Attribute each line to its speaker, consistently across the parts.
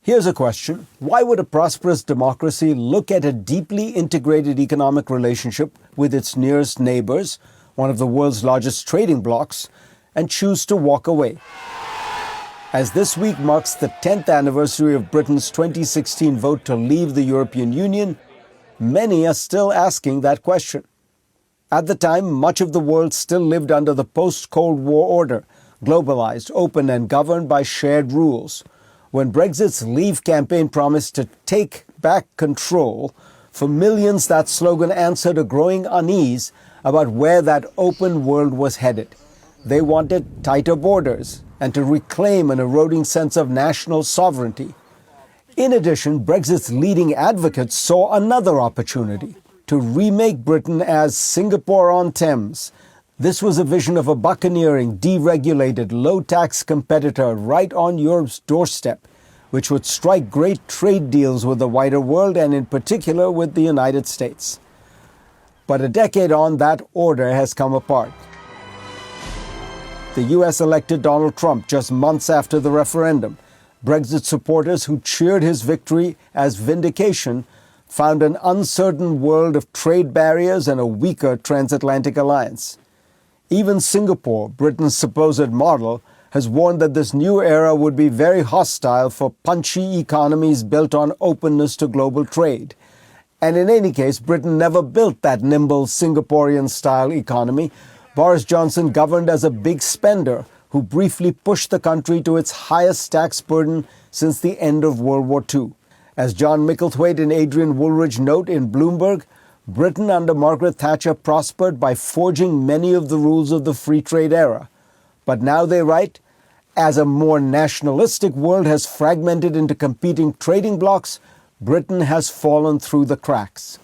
Speaker 1: Here's a question. Why would a prosperous democracy look at a deeply integrated economic relationship with its nearest neighbors, one of the world's largest trading blocs, and choose to walk away? As this week marks the 10th anniversary of Britain's 2016 vote to leave the European Union, many are still asking that question. At the time, much of the world still lived under the post-Cold War order, globalized, open, and governed by shared rules. When Brexit's Leave campaign promised to take back control, for millions that slogan answered a growing unease about where that open world was headed. They wanted tighter borders and to reclaim an eroding sense of national sovereignty. In addition, Brexit's leading advocates saw another opportunity to remake Britain as Singapore-on-Thames. This was a vision of a buccaneering, deregulated, low-tax competitor right on Europe's doorstep, which would strike great trade deals with the wider world and in particular with the United States. But a decade on, that order has come apart. The US elected Donald Trump just months after the referendum. Brexit supporters who cheered his victory as vindication found an uncertain world of trade barriers and a weaker transatlantic alliance. Even Singapore, Britain's supposed model, has warned that this new era would be very hostile for punchy economies built on openness to global trade. And in any case, Britain never built that nimble Singaporean-style economy. Boris Johnson governed as a big spender who briefly pushed the country to its highest tax burden since the end of World War II. As John Micklethwaite and Adrian Woolridge note in Bloomberg, Britain under Margaret Thatcher prospered by forging many of the rules of the free trade era. But now they write, as a more nationalistic world has fragmented into competing trading blocs, Britain has fallen through the cracks.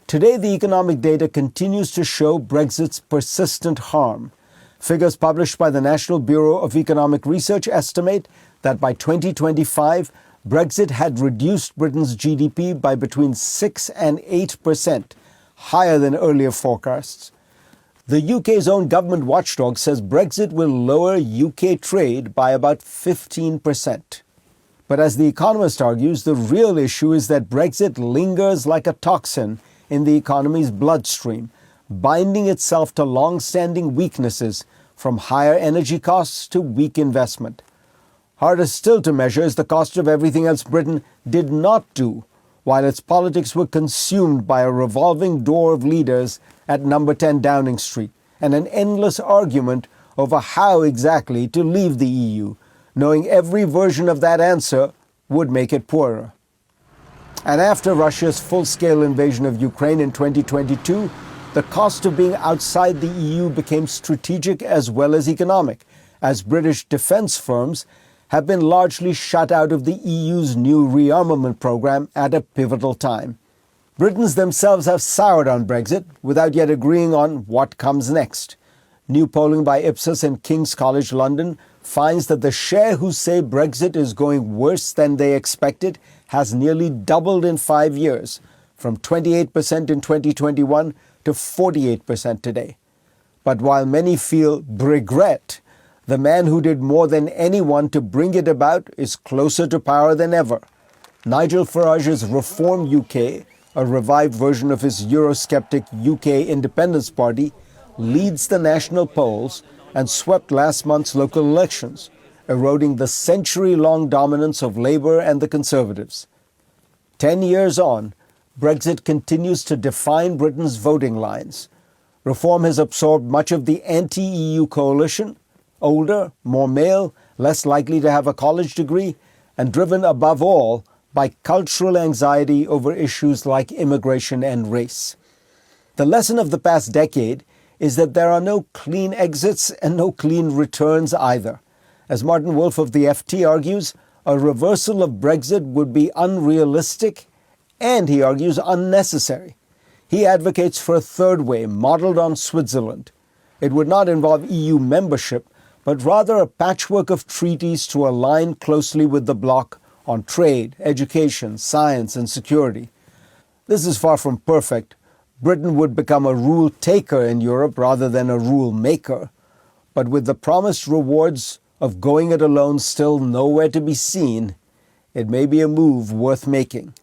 Speaker 1: Today, the economic data continues to show Brexit's persistent harm. Figures published by the National Bureau of Economic Research estimate that by 2025, Brexit had reduced Britain's GDP by between 6 and 8%, higher than earlier forecasts. The UK's own government watchdog says Brexit will lower UK trade by about 15%. But as The Economist argues, the real issue is that Brexit lingers like a toxin in the economy's bloodstream, binding itself to long-standing weaknesses from higher energy costs to weak investment. Harder still to measure is the cost of everything else Britain did not do, while its politics were consumed by a revolving door of leaders at number 10 Downing Street and an endless argument over how exactly to leave the EU, knowing every version of that answer would make it poorer. And after Russia's full-scale invasion of Ukraine in 2022, the cost of being outside the EU became strategic as well as economic, as British defence firms have been largely shut out of the EU's new rearmament program at a pivotal time. Britons themselves have soured on Brexit without yet agreeing on what comes next. New polling by Ipsos and King's College London finds that the share who say Brexit is going worse than they expected has nearly doubled in 5 years, from 28% in 2021 to 48% today. But while many feel regret, the man who did more than anyone to bring it about is closer to power than ever. Nigel Farage's Reform UK, a revived version of his Eurosceptic UK Independence Party, leads the national polls and swept last month's local elections, eroding the century-long dominance of Labour and the Conservatives. 10 years on, Brexit continues to define Britain's voting lines. Reform has absorbed much of the anti-EU coalition, older, more male, less likely to have a college degree, and driven above all by cultural anxiety over issues like immigration and race. The lesson of the past decade is that there are no clean exits and no clean returns either. As Martin Wolf of the FT argues, a reversal of Brexit would be unrealistic and, he argues, unnecessary. He advocates for a third way, modeled on Switzerland. It would not involve EU membership, but rather a patchwork of treaties to align closely with the bloc on trade, education, science, and security. This is far from perfect. Britain would become a rule taker in Europe rather than a rule maker. But with the promised rewards of going it alone still nowhere to be seen, it may be a move worth making.